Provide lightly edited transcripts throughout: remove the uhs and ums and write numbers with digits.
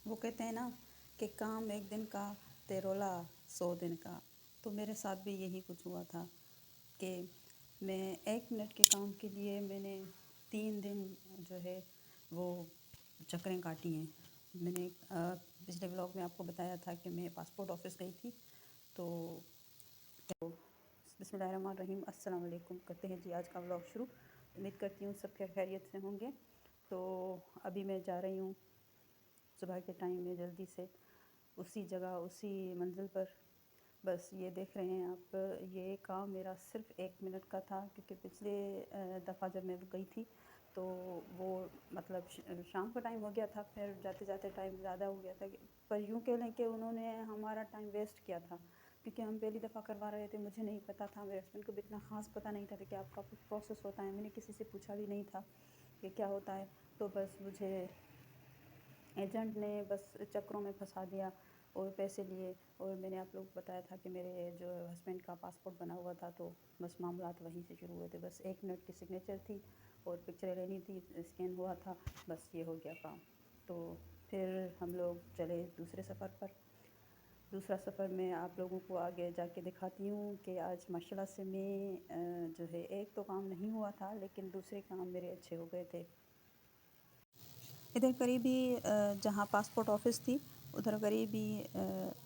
وہ کہتے ہیں نا کہ کام ایک دن کا تے رولا 100 دن کا۔ تو میرے ساتھ بھی یہی کچھ ہوا تھا کہ میں 1 منٹ کے کام کے لیے میں نے 3 دن جو ہے وہ چکریں کاٹی ہیں۔ میں نے پچھلے ولاگ میں آپ کو بتایا تھا کہ میں پاسپورٹ آفس گئی تھی۔ تو بسم اللہ الرحمن الرحیم، السلام علیکم، کرتے ہیں جی آج کا ولاگ شروع۔ امید کرتی ہوں سب خیریت سے ہوں گے۔ تو ابھی میں جا رہی ہوں صبح کے ٹائم میں جلدی سے اسی جگہ اسی منزل پر۔ بس یہ دیکھ رہے ہیں آپ، یہ کام میرا صرف 1 منٹ کا تھا، کیونکہ پچھلے دفعہ جب میں گئی تھی تو وہ مطلب شام کا ٹائم ہو گیا تھا، پھر جاتے جاتے ٹائم زیادہ ہو گیا تھا، پر یوں کہہ لیں کہ انہوں نے ہمارا ٹائم ویسٹ کیا تھا، کیونکہ ہم پہلی دفعہ کروا رہے تھے۔ مجھے نہیں پتہ تھا، میرے ہسبینڈ کو بھی اتنا خاص پتہ نہیں تھا کہ آپ کا کچھ پروسیس ہوتا ہے، میں نے کسی سے پوچھا بھی نہیں تھا کہ کیا ہوتا ہے۔ تو بس مجھے ایجنٹ نے بس چکروں میں پھنسا دیا اور پیسے لیے، اور میں نے آپ لوگ کو بتایا تھا کہ میرے جو ہسبینڈ کا پاسپورٹ بنا ہوا تھا، تو بس معاملات وہیں سے شروع ہوئے تھے۔ بس 1 منٹ کی سگنیچر تھی اور پکچریں لینی تھی، اسکین ہوا تھا، بس یہ ہو گیا کام۔ تو پھر ہم لوگ چلے دوسرے سفر پر۔ دوسرا سفر میں آپ لوگوں کو آگے جا کے دکھاتی ہوں کہ آج ماشاءاللہ سے میں جو ہے ایک تو کام نہیں ہوا تھا، لیکن دوسرے کام میرے اچھے ہو گئے تھے۔ ادھر قریب ہی جہاں پاسپورٹ آفس تھی ادھر قریب ہی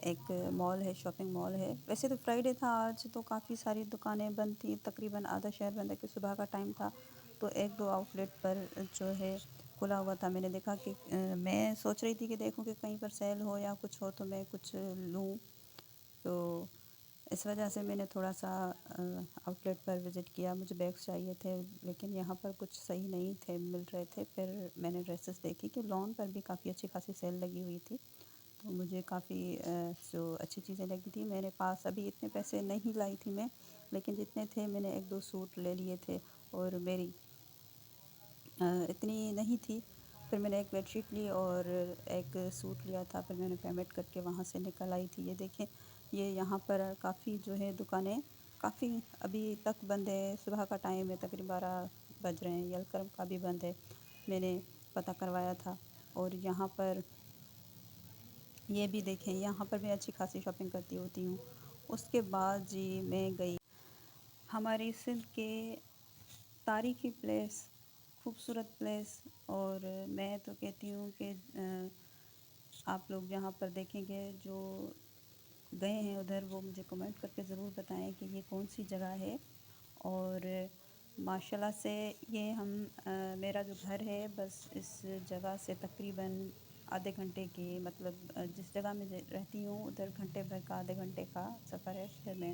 ایک مال ہے، شاپنگ مال ہے۔ ویسے تو فرائیڈے تھا آج، تو کافی ساری دکانیں بند تھیں، تقریباً آدھا شہر بند ہے، کہ صبح کا ٹائم تھا تو 1-2 آؤٹ لیٹ پر جو ہے کھلا ہوا تھا۔ میں نے دیکھا کہ میں سوچ رہی تھی کہ دیکھوں کہ کہیں پر سیل ہو یا کچھ ہو تو میں کچھ لوں، تو اس وجہ سے میں نے تھوڑا سا آؤٹ لیٹ پر وزٹ کیا۔ مجھے بیگس چاہیے تھے، لیکن یہاں پر کچھ صحیح نہیں تھے مل رہے تھے۔ پھر میں نے ڈریسز دیکھی کہ لان پر بھی کافی اچھی خاصی سیل لگی ہوئی تھی، تو مجھے کافی جو اچھی چیزیں لگی تھی۔ میرے پاس ابھی اتنے پیسے نہیں لائی تھی میں، لیکن جتنے تھے میں نے 1-2 سوٹ لے لیے تھے، اور میری اتنی نہیں تھی۔ پھر میں نے ایک بیڈ شیٹ لی اور ایک سوٹ لیا تھا، پھر میں نے پیمنٹ کر کے وہاں سے نکل آئی تھی۔ یہ دیکھیں، یہ یہاں پر کافی جو ہے دکانیں کافی ابھی تک بند ہے۔ صبح کا ٹائم ہے، تقریباً 12 بج رہے ہیں، یلکرم کا بھی بند ہے، میں نے پتہ کروایا تھا۔ اور یہاں پر یہ بھی دیکھیں، یہاں پر میں اچھی خاصی شاپنگ کرتی ہوتی ہوں۔ اس کے بعد جی میں گئی ہماری سندھ کے تاریخی پلیس، خوبصورت پلیس، اور میں تو کہتی ہوں کہ آپ لوگ جہاں پر دیکھیں گے، جو گئے ہیں ادھر، وہ مجھے کمنٹ کر کے ضرور بتائیں کہ یہ کون سی جگہ ہے۔ اور ماشاءاللہ سے یہ میرا جو گھر ہے بس اس جگہ سے تقریباً آدھے گھنٹے کی، مطلب جس جگہ میں رہتی ہوں ادھر گھنٹے بھر کا، آدھے گھنٹے کا سفر ہے۔ پھر میں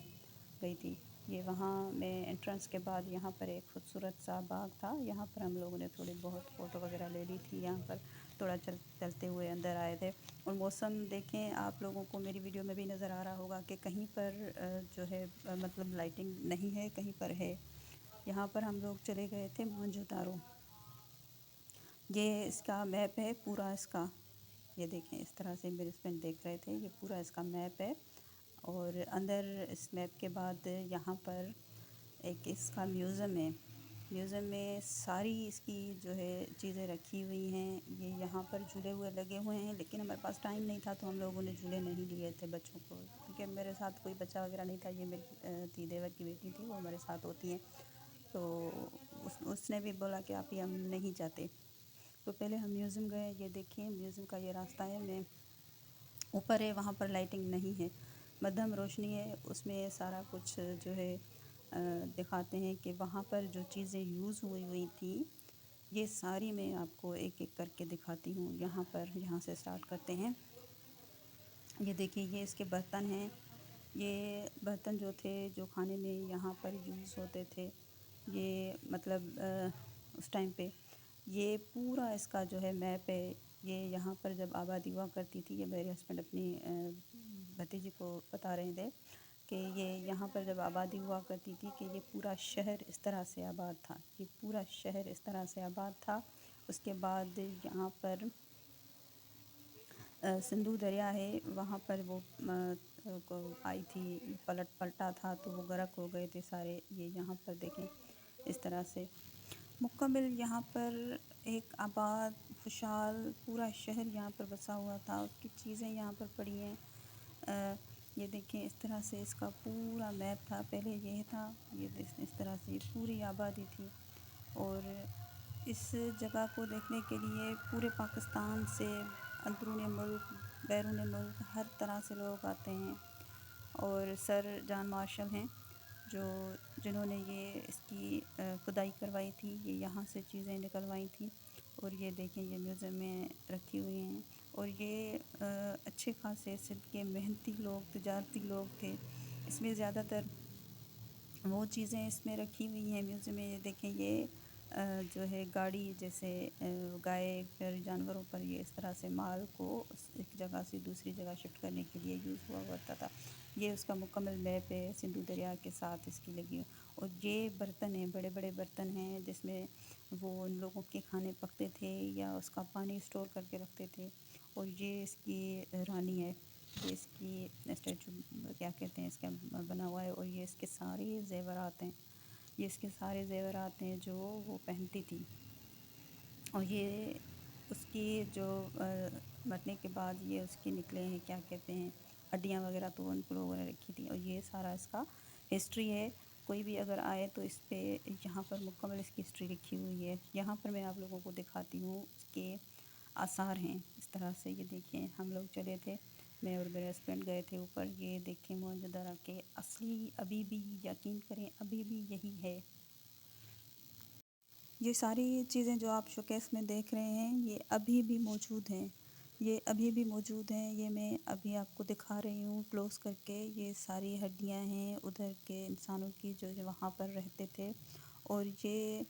گئی تھی یہ وہاں، میں انٹرنس کے بعد یہاں پر ایک خوبصورت سا باغ تھا، یہاں پر ہم لوگوں نے تھوڑی بہت فوٹو وغیرہ لے لی تھی۔ یہاں پر تھوڑا چلتے ہوئے اندر آئے تھے، اور موسم دیکھیں آپ لوگوں کو میری ویڈیو میں بھی نظر آ رہا ہوگا کہ کہیں پر جو ہے مطلب لائٹنگ نہیں ہے، کہیں پر ہے۔ یہاں پر ہم لوگ چلے گئے تھے موہنجو دارو۔ یہ اس کا میپ ہے پورا اس کا، یہ دیکھیں اس طرح سے میرے ہسبینڈ دیکھ رہے تھے، یہ پورا اس کا میپ ہے۔ اور اندر اس میپ کے بعد یہاں پر ایک اس کا میوزیم ہے۔ میوزیم میں ساری اس کی جو ہے چیزیں رکھی ہوئی ہیں۔ یہ یہاں پر جھولے ہوئے لگے ہوئے ہیں، لیکن ہمارے پاس ٹائم نہیں تھا تو ہم لوگوں نے جھولے نہیں لیے تھے بچوں کو، کیونکہ میرے ساتھ کوئی بچہ وغیرہ نہیں تھا۔ یہ میری دیور کی بیٹی تھی، وہ ہمارے ساتھ ہوتی ہیں، تو اس نے بھی بولا کہ آپ ہی ہم نہیں جاتے۔ تو پہلے ہم میوزیم گئے۔ یہ دیکھیں میوزیم کا یہ راستہ ہے، میں اوپر ہے، وہاں پر لائٹنگ نہیں ہے، مدھم روشنی ہے، اس میں سارا کچھ جو ہے دکھاتے ہیں کہ وہاں پر جو چیزیں یوز ہوئی تھیں، یہ ساری میں آپ کو ایک ایک کر کے دکھاتی ہوں۔ یہاں سے سٹارٹ کرتے ہیں۔ یہ دیکھیں، یہ اس کے برتن ہیں، یہ برتن جو تھے جو کھانے میں یہاں پر یوز ہوتے تھے، یہ مطلب اس ٹائم پہ یہ پورا اس کا جو ہے میپ ہے۔ یہ یہاں پر جب آبادی ہوا کرتی تھی، یہ میرے ہسبینڈ اپنی بھتیجی کو بتا رہے تھے کہ یہ یہاں پر جب آبادی ہوا کرتی تھی کہ یہ پورا شہر اس طرح سے آباد تھا، یہ پورا شہر اس طرح سے آباد تھا۔ اس کے بعد یہاں پر سندھو دریا ہے، وہاں پر وہ آئی تھی، پلٹا تھا تو وہ غرق ہو گئے تھے سارے۔ یہ یہاں پر دیکھیں اس طرح سے مکمل یہاں پر ایک آباد خوشحال پورا شہر یہاں پر بسا ہوا تھا، اس کی چیزیں یہاں پر پڑی ہیں۔ یہ دیکھیں اس طرح سے اس کا پورا میپ تھا، پہلے یہ تھا، یہ اس طرح سے پوری آبادی تھی، اور اس جگہ کو دیکھنے کے لیے پورے پاکستان سے، اندرون ملک، بیرون ملک، ہر طرح سے لوگ آتے ہیں۔ اور سر جان مارشل ہیں جنہوں نے یہ اس کی کھدائی کروائی تھی، یہ یہاں سے چیزیں نکلوائی تھیں، اور یہ دیکھیں یہ میوزیم میں رکھی ہوئی ہیں۔ اور یہ اچھے خاصے سندھ کے محنتی لوگ، تجارتی لوگ تھے۔ اس میں زیادہ تر وہ چیزیں اس میں رکھی ہوئی ہیں میوزیم میں۔ یہ دیکھیں یہ جو ہے گاڑی، جیسے گائے پھر جانوروں پر یہ اس طرح سے مال کو ایک جگہ سے دوسری جگہ شفٹ کرنے کے لیے یوز ہوا کرتا تھا۔ یہ اس کا مکمل میپ ہے، سندھو دریا کے ساتھ اس کی لگی ہوئی۔ اور یہ برتن ہیں، بڑے بڑے برتن ہیں جس میں وہ ان لوگوں کے کھانے پکتے تھے یا اس کا پانی اسٹور کر کے رکھتے تھے۔ اور یہ اس کی رانی ہے، یہ اس کی اسٹیچو کیا کہتے ہیں اس کا بنا ہوا ہے، اور یہ اس کے سارے زیورات ہیں، یہ اس کے سارے زیورات ہیں جو وہ پہنتی تھی۔ اور یہ اس کی جو مرنے کے بعد یہ اس کے نکلے ہیں کیا کہتے ہیں ہڈیاں وغیرہ، تو ان کو لوگوں نے رکھی تھی۔ اور یہ سارا اس کا ہسٹری ہے، کوئی بھی اگر آئے تو اس پہ یہاں پر مکمل اس کی ہسٹری لکھی ہوئی ہے۔ یہاں پر میں آپ لوگوں کو دکھاتی ہوں اس کے آثار ہیں اس طرح سے۔ یہ دیکھیں ہم لوگ چلے تھے، میں اور میرے ہسبینڈ گئے تھے اوپر، یہ دیکھیں موجودہ کہ اصلی ابھی بھی یقین کریں ابھی بھی یہی ہے۔ یہ ساری چیزیں جو آپ شوکیس میں دیکھ رہے ہیں یہ ابھی بھی موجود ہیں، یہ ابھی بھی موجود ہیں۔ یہ میں ابھی آپ کو دکھا رہی ہوں کلوز کر کے، یہ ساری ہڈیاں ہیں ادھر کے انسانوں کی جو وہاں پر رہتے تھے۔ اور یہ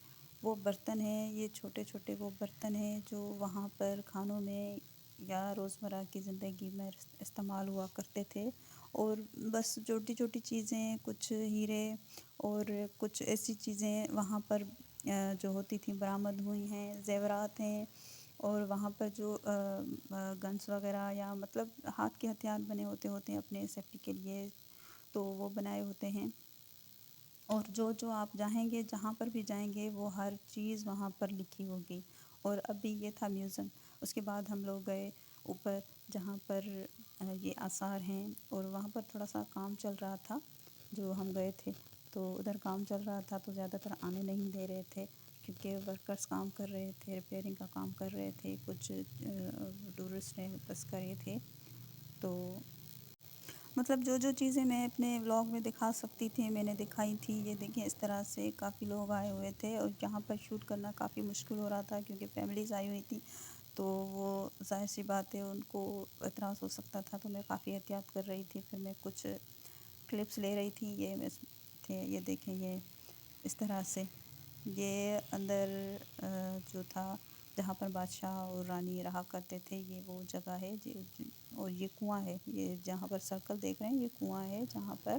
وہ برتن ہیں، یہ چھوٹے چھوٹے وہ برتن ہیں جو وہاں پر کھانوں میں یا روزمرہ کی زندگی میں استعمال ہوا کرتے تھے۔ اور بس چھوٹی چھوٹی چیزیں، کچھ ہیرے اور کچھ ایسی چیزیں وہاں پر جو ہوتی تھیں برآمد ہوئی ہیں، زیورات ہیں۔ اور وہاں پر جو گنس وغیرہ یا مطلب ہاتھ کے ہتھیار بنے ہوتے ہیں اپنے سیفٹی کے لیے، تو وہ بنائے ہوتے ہیں۔ اور جو آپ جائیں گے، جہاں پر بھی جائیں گے، وہ ہر چیز وہاں پر لکھی ہوگی۔ اور ابھی یہ تھا میوزیم۔ اس کے بعد ہم لوگ گئے اوپر جہاں پر یہ آثار ہیں، اور وہاں پر تھوڑا سا کام چل رہا تھا جو ہم گئے تھے، تو ادھر کام چل رہا تھا تو زیادہ تر آنے نہیں دے رہے تھے، کیونکہ ورکرز کام کر رہے تھے، ریپیئرنگ کا کام کر رہے تھے، کچھ ٹورسٹ نے بس کرے تھے۔ تو مطلب جو چیزیں میں اپنے ولاگ میں دکھا سکتی تھی میں نے دکھائی تھی۔ یہ دیکھیں اس طرح سے کافی لوگ آئے ہوئے تھے، اور یہاں پر شوٹ کرنا کافی مشکل ہو رہا تھا کیونکہ فیملیز آئی ہوئی تھی، تو وہ ظاہر سی بات ہے ان کو اعتراض ہو سکتا تھا، تو میں کافی احتیاط کر رہی تھی۔ پھر میں کچھ کلپس لے رہی تھی، یہ دیکھیں یہ اس طرح سے یہ اندر جو تھا جہاں پر بادشاہ اور رانی رہا کرتے تھے، یہ وہ جگہ ہے اور یہ کنواں ہے، یہ جہاں پر سرکل دیکھ رہے ہیں یہ کنواں ہے جہاں پر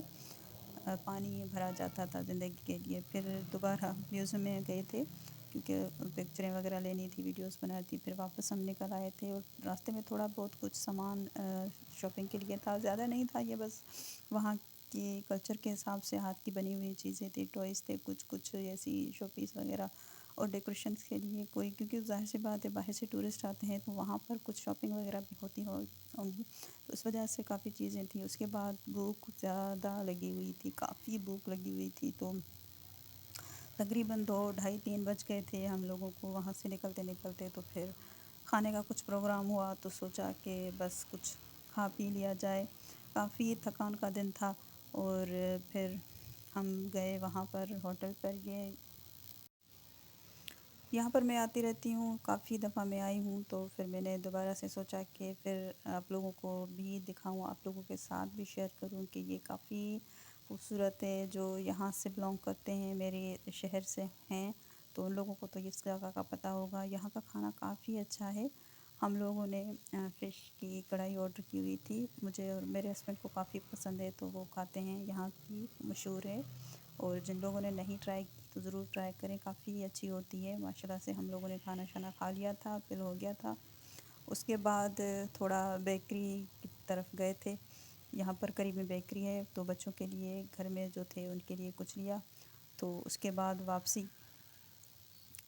پانی بھرا جاتا تھا زندگی کے لیے۔ پھر دوبارہ میوزیم میں گئے تھے کیونکہ پکچریں وغیرہ لینی تھی، ویڈیوز بنانی تھی، پھر واپس ہم نکل آئے تھے۔ اور راستے میں تھوڑا بہت کچھ سامان شاپنگ کے لیے تھا، زیادہ نہیں تھا، یہ بس وہاں کی کلچر کے حساب سے ہاتھ کی بنی ہوئی چیزیں تھیں، ٹوائز تھے، کچھ ایسی شو پیس وغیرہ، اور ڈیکوریشنس کے لیے کوئی، کیونکہ ظاہر سی بات ہے باہر سے ٹورسٹ آتے ہیں تو وہاں پر کچھ شاپنگ وغیرہ بھی ہوتی ہوں گی، تو اس وجہ سے کافی چیزیں تھیں۔ اس کے بعد بھوک زیادہ لگی ہوئی تھی، کافی بھوک لگی ہوئی تھی، تو تقریباً 2، 2:30، 3 بج گئے تھے ہم لوگوں کو وہاں سے نکلتے۔ تو پھر کھانے کا کچھ پروگرام ہوا تو سوچا کہ بس کچھ کھا پی لیا جائے، کافی تھکان کا دن تھا۔ اور پھر ہم گئے وہاں پر ہوٹل پر، یہاں پر میں آتی رہتی ہوں، کافی دفعہ میں آئی ہوں، تو پھر میں نے دوبارہ سے سوچا کہ پھر آپ لوگوں کو بھی دکھاؤں، آپ لوگوں کے ساتھ بھی شیئر کروں کہ یہ کافی خوبصورت ہے۔ جو یہاں سے بلانگ کرتے ہیں، میرے شہر سے ہیں، تو ان لوگوں کو تو اس جگہ کا پتہ ہوگا۔ یہاں کا کھانا کافی اچھا ہے۔ ہم لوگوں نے فش کی کڑھائی آرڈر کی ہوئی تھی، مجھے اور میرے ہسبینڈ کو کافی پسند ہے، تو وہ کھاتے ہیں، یہاں کی مشہور ہے۔ اور جن لوگوں نے نہیں ٹرائی کی تو ضرور ٹرائی کریں، کافی اچھی ہوتی ہے ماشاءاللہ سے۔ ہم لوگوں نے کھانا شانا کھا لیا تھا، پھر ہو گیا تھا۔ اس کے بعد تھوڑا بیکری کی طرف گئے تھے، یہاں پر قریب میں بیکری ہے، تو بچوں کے لیے گھر میں جو تھے ان کے لیے کچھ لیا۔ تو اس کے بعد واپسی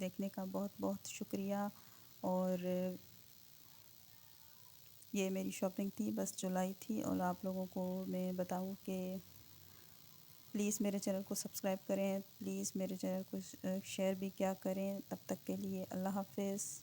دیکھنے کا بہت بہت شکریہ. اور یہ میری شاپنگ تھی بس جو لائی تھی. اور آپ لوگوں کو میں بتاؤں کہ پلیز میرے چینل کو سبسکرائب کریں, پلیز میرے چینل کو شیئر بھی کیا کریں. تب تک کے لیے اللہ حافظ.